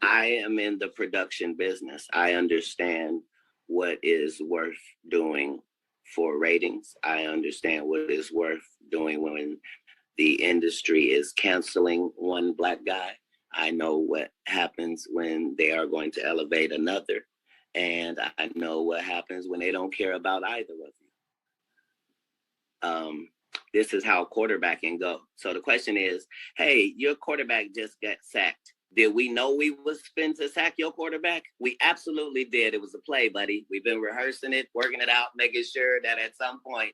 I am in the production business. I understand what is worth doing for ratings. I understand what is worth doing when the industry is canceling one black guy. I know what happens when they are going to elevate another. And I know what happens when they don't care about either of you. This is how quarterbacking go. So the question is, hey, your quarterback just got sacked. Did we know we was fin to sack your quarterback? We absolutely did. It was a play, buddy. We've been rehearsing it, working it out, making sure that at some point,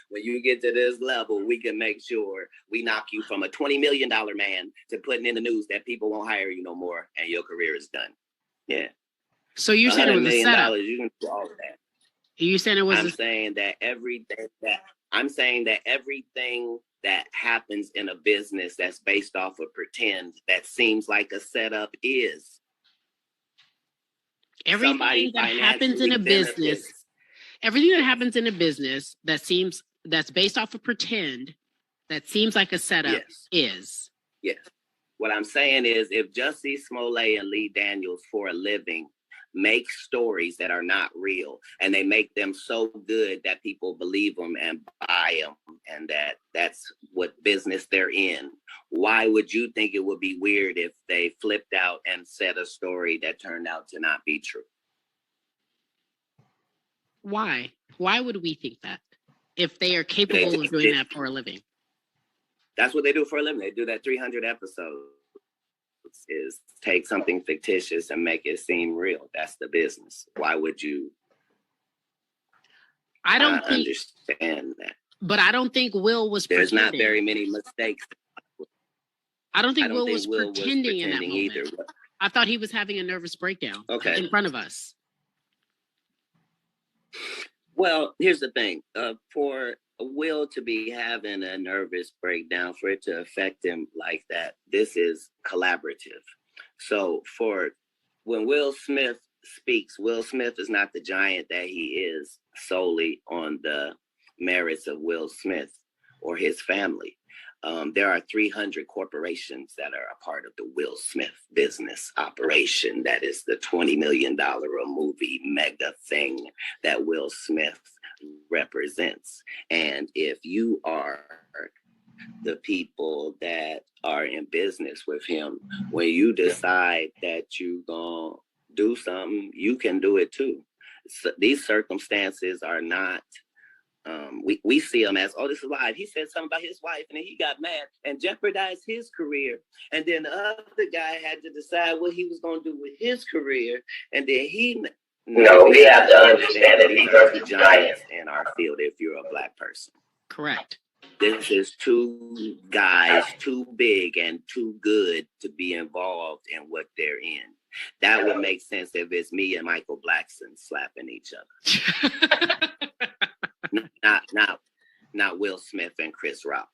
when you get to this level, we can make sure we knock you from a $20 million man to putting in the news that people won't hire you no more and your career is done. Yeah. So you're saying it was a setup? You can do all of that. You saying it was? I'm saying that everything that happens in a business that's based off of pretend that seems like a setup is. Everything that happens in a business, everything that happens in a business that's based off of pretend that seems like a setup is. Yes. What I'm saying is, if Jussie Smollett and Lee Daniels for a living make stories that are not real, and they make them so good that people believe them and buy them, and that's what business they're in, why would you think it would be weird if they flipped out and said a story that turned out to not be true? Why? Why would we think that if they are capable of doing that for a living? That's what they do for a living. They do that 300 episodes. Is take something fictitious and make it seem real. That's the business. Why would you? I don't understand that. But I don't think Will was. There's not very many mistakes. I don't think Will was pretending in that moment either. I thought he was having a nervous breakdown in front of us. Well, here's the thing. For Will to be having a nervous breakdown, for it to affect him like that, this is collaborative. So when Will Smith speaks, Will Smith is not the giant that he is solely on the merits of Will Smith or his family. There are 300 corporations that are a part of the Will Smith business operation. That is the $20 million a movie mega thing that Will Smith represents. And if you are the people that are in business with him, when you decide that you're going to do something, you can do it too. So these circumstances are not, we see them as, oh, this is live. He said something about his wife and then he got mad and jeopardized his career. And then the other guy had to decide what he was going to do with his career. And then No, we have to understand that these are two giants in our field if you're a black person. Correct. This is two guys too big and too good to be involved in what they're in. That would make sense if it's me and Michael Blackson slapping each other. not Will Smith and Chris Rock.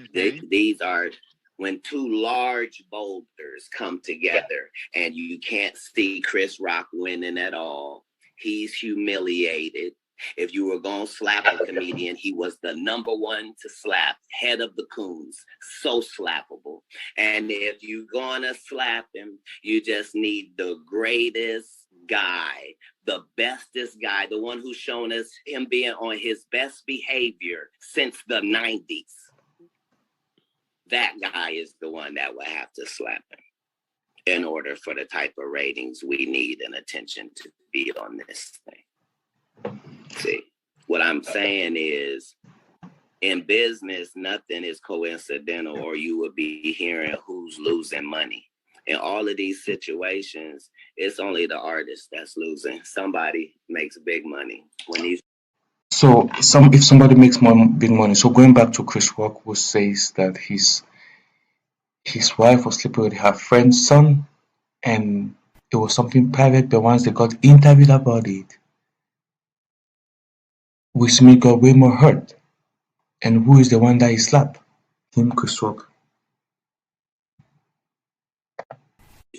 Okay. These are when two large boulders come together and you can't see Chris Rock winning at all. He's humiliated. If you were going to slap a comedian, he was the number one to slap, head of the coons, so slappable. And if you're going to slap him, you just need the greatest guy, the bestest guy, the one who's shown us him being on his best behavior since the 90s. That guy is the one that will have to slap him in order for the type of ratings we need and attention to be on this thing. See, what I'm saying is, in business, nothing is coincidental, or you would be hearing who's losing money. In all of these situations, it's only the artist that's losing. Somebody makes big money when these. So, if somebody makes big money, so going back to Chris Rock, who says that his wife was sleeping with her friend's son, and it was something private, but once they got interviewed about it, Will Smith got way more hurt. And who is the one that he slapped? Him, Chris Rock.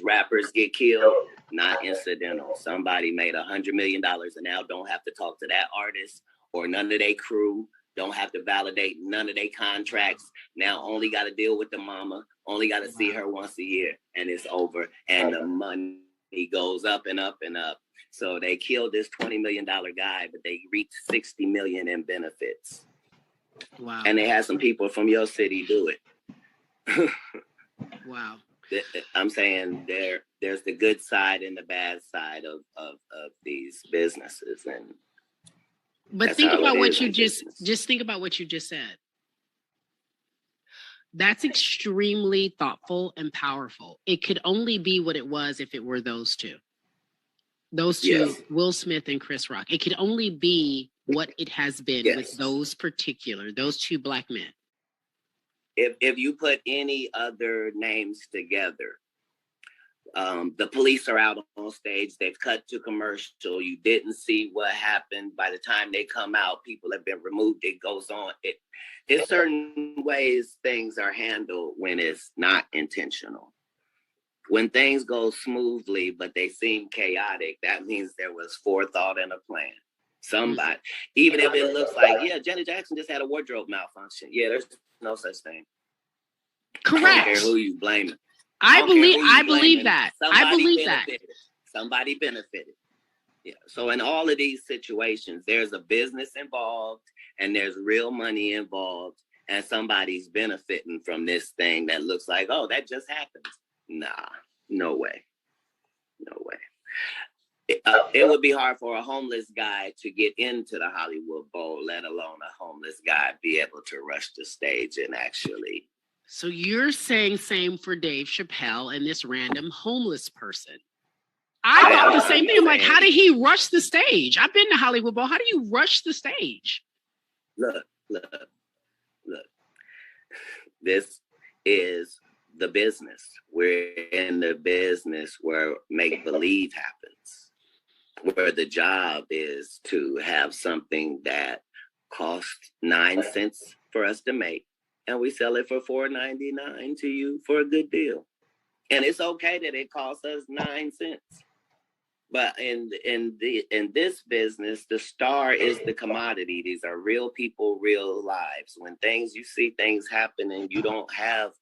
Rappers get killed, not incidental. Somebody made $100 million and now don't have to talk to that artist or none of their crew. Don't have to validate none of their contracts. Now only got to deal with the mama. Only got to see her once a year, and it's over. And the money goes up and up and up. So they killed this $20 million guy, but they reaped $60 million in benefits. Wow. And they had some people from your city do it. Wow. I'm saying there's the good side and the bad side of these businesses, and but think about what you just think about what you just said. That's extremely thoughtful and powerful. It could only be what it was if it were those two. Those two, yes. Will Smith and Chris Rock. It could only be what it has been with those two Black men. If you put any other names together, the police are out on stage, they've cut to commercial, you didn't see what happened. By the time they come out, people have been removed, it goes on. It's certain ways things are handled when it's not intentional. When things go smoothly, but they seem chaotic, that means there was forethought and a plan. Somebody, even if it looks like, Janet Jackson just had a wardrobe malfunction. Yeah, there's no such thing. Correct. I don't care who you blame. I believe that. Somebody benefited. Yeah. So in all of these situations, there's a business involved and there's real money involved, and somebody's benefiting from this thing that looks like, oh, that just happened. Nah, no way. No way. It would be hard for a homeless guy to get into the Hollywood Bowl, let alone a homeless guy be able to rush the stage and actually. So you're saying same for Dave Chappelle and this random homeless person. I thought the same thing. I'm like, how did he rush the stage? I've been to Hollywood Bowl. How do you rush the stage? Look. This is the business. We're in the business where make-believe happens, where the job is to have something that costs 9 cents for us to make, and we sell it for $4.99 to you for a good deal. And it's okay that it costs us 9 cents. But in this business, the star is the commodity. These are real people, real lives. When you see things happen and you don't have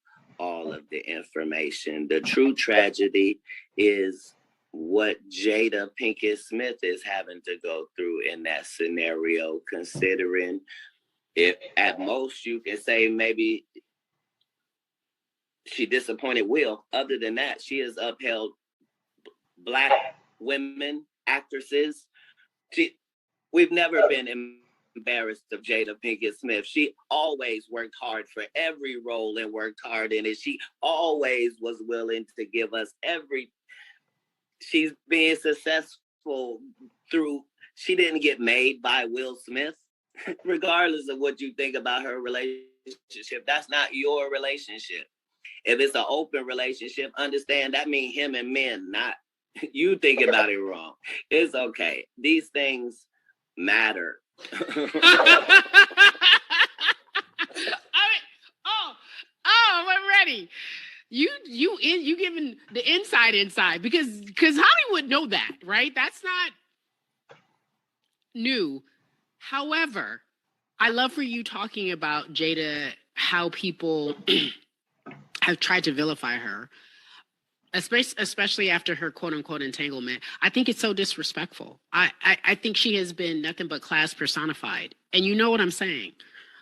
all of the information, the true tragedy is what Jada Pinkett Smith is having to go through in that scenario, considering if at most you can say maybe she disappointed Will. Other than that, she has upheld Black women, actresses. We've never been embarrassed of Jada Pinkett Smith. She always worked hard for every role and worked hard in it. She always was willing to give us she's being successful through, she didn't get made by Will Smith. Regardless of what you think about her relationship, that's not your relationship. If it's an open relationship, understand that means him and men, not you think about it wrong. It's okay. These things matter. I'm ready. You giving the inside because Hollywood know that, right? That's not new. However, I love for you talking about Jada, how people have tried to vilify her, especially after her quote unquote entanglement. I think it's so disrespectful. I think she has been nothing but class personified. And you know what I'm saying?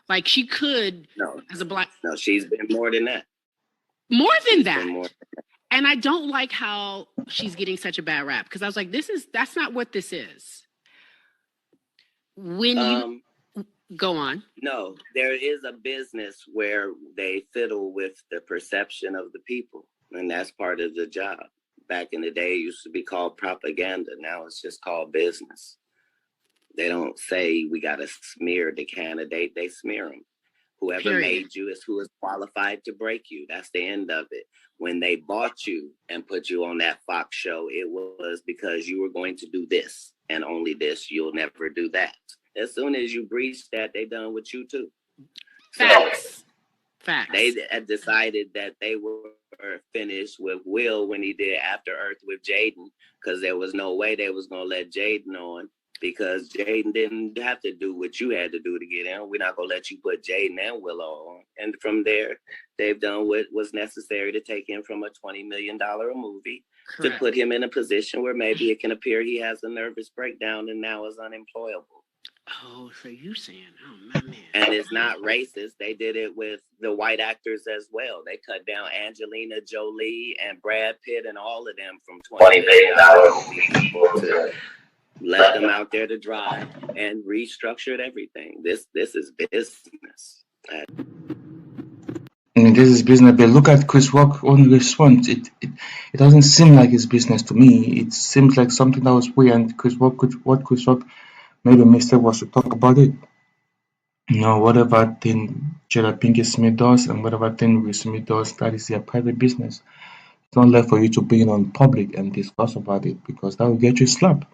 Like she could, as a Black. No, she's been more than that. More than that. And I don't like how she's getting such a bad rap because I was like, that's not what this is. When you go on. No, there is a business where they fiddle with the perception of the people. And that's part of the job. Back in the day, it used to be called propaganda. Now it's just called business. They don't say we got to smear the candidate. They smear them. Whoever made you is who is qualified to break you. That's the end of it. When they bought you and put you on that Fox show, it was because you were going to do this and only this. You'll never do that. As soon as you breach that, they done with you too. Facts. They had decided that they were finished with Will when he did After Earth with Jaden, because there was no way they was going to let Jaden on. because Jaden didn't have to do what you had to do to get in. We're not going to let you put Jaden and Willow on. And from there, they've done what was necessary to take him from a $20 million a movie to put him in a position where maybe it can appear he has a nervous breakdown and now is unemployable. Oh, so you saying, oh, my man. And it's not racist. They did it with the white actors as well. They cut down Angelina Jolie and Brad Pitt and all of them from $20 million people to let them out there to dry and restructured everything. This is business. This is business, but look at Chris Rock on response. It doesn't seem like it's business to me. It seems like something that was weird, and Chris Rock made a mistake was to talk about it. Whatever thing Jada Pinkett Smith does and whatever thing Will Smith does, that is their private business. It's not left for you to bring it on public and discuss about it because that will get you slapped.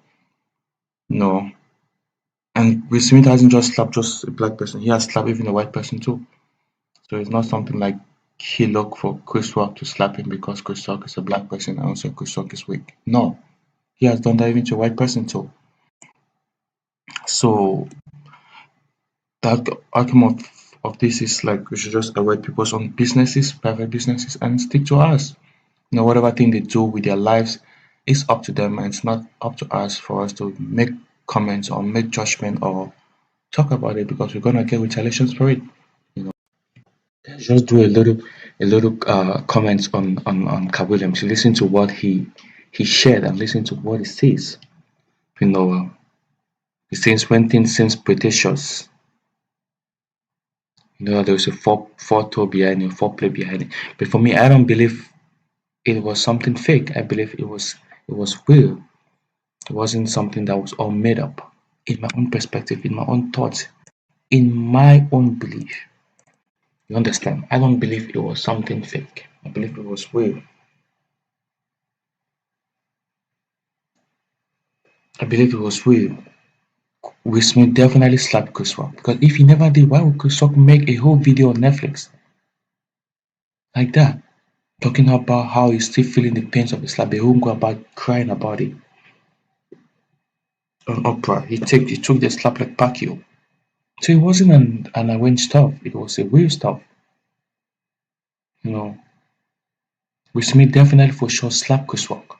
No. And Will Smith hasn't just slapped just a black person, he has slapped even a white person too. So it's not something like he looked for Chris Rock to slap him because Chris Rock is a black person and also Chris Rock is weak. No. He has done that even to a white person too. So the argument of this is like we should just avoid people's own businesses, private businesses, and stick to us. Whatever thing they do with their lives is up to them, and it's not up to us for us to make comments or make judgment or talk about it because we're gonna get retaliations for it. Let's just do a little comments on Katt Williams. Listen to what he shared and listen to what he says. He says when things seems pretentious. There's a photo behind it, foreplay behind it. But for me, I don't believe it was something fake. I believe it was real. It wasn't something that was all made up. In my own perspective, in my own thoughts, in my own belief. You understand? I don't believe it was something fake. I believe it was real. I believe it was real. Will Smith definitely slapped Chris Rock because if he never did, why would Chris Rock make a whole video on Netflix like that, talking about how he's still feeling the pains of the slap? They won't go about crying about it on Oprah. He took the slap like Pacquiao. So it wasn't an arranged stuff. It was a real stuff. Will Smith definitely for sure slapped Chris Rock.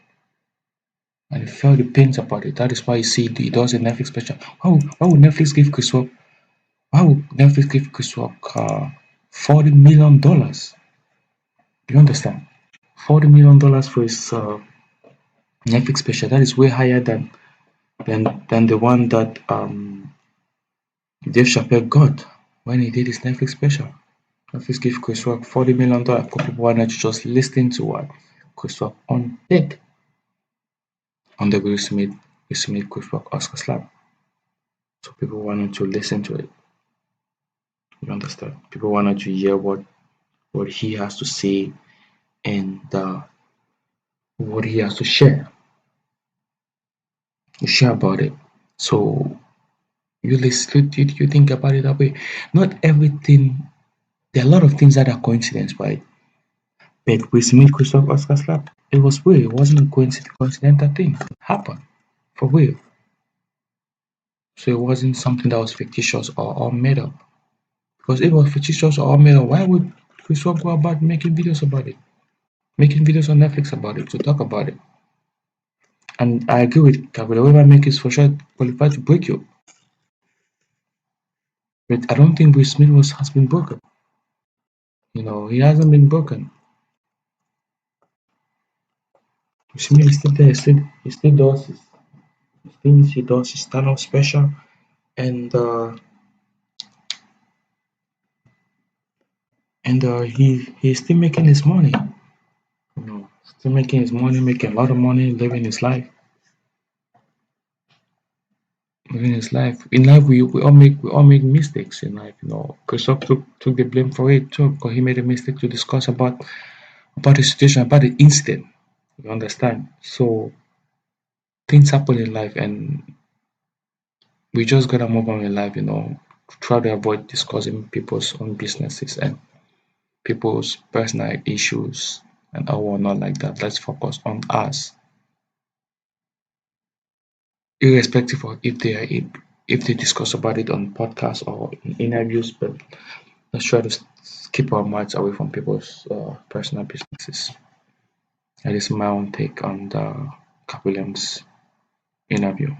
And he felt the pains about it. That is why you see he does a Netflix special. Why would Netflix give Chris Rock? Why would Netflix give Chris Rock $40 million? You understand? $40 million for his Netflix special. That is way higher than the one that Dave Chappelle got when he did his Netflix special. Netflix gave Chris Rock $40 million. People wanted to just listen to what Chris Rock did on the Will Smith Chris Rock Oscar slap. So people wanted to listen to it. You understand? People wanted to hear what he has to say and what he has to share about it. So you think about it that way. Not everything. There are a lot of things that are coincidence, right? But Will Smith Chris Rock Oscar slap, it was real. It wasn't a coincidental thing. It happened for real. So it wasn't something that was fictitious or all made up. Because if it was fictitious or all made up, why would Chris Rock go about making videos about it? Making videos on Netflix about it, to talk about it. And I agree with Katt, whoever make is for sure qualified to break you. But I don't think Will Smith has been broken. He hasn't been broken. Will Smith is still there. He still does his things. He does his stand-up special, and he's still making his money. Still making his money, making a lot of money, living his life. In life, we all make mistakes in life. Chris Rock took the blame for it too, because he made a mistake to discuss about the situation, about the incident. You understand? So things happen in life, and we just gotta move on in life. Try to avoid discussing people's own businesses and people's personal issues and all not like that. Let's focus on us. irrespective of if they discuss about it on podcasts or in interviews. But let's try to keep our minds away from people's personal businesses. That is my own take on the Katt Williams interview.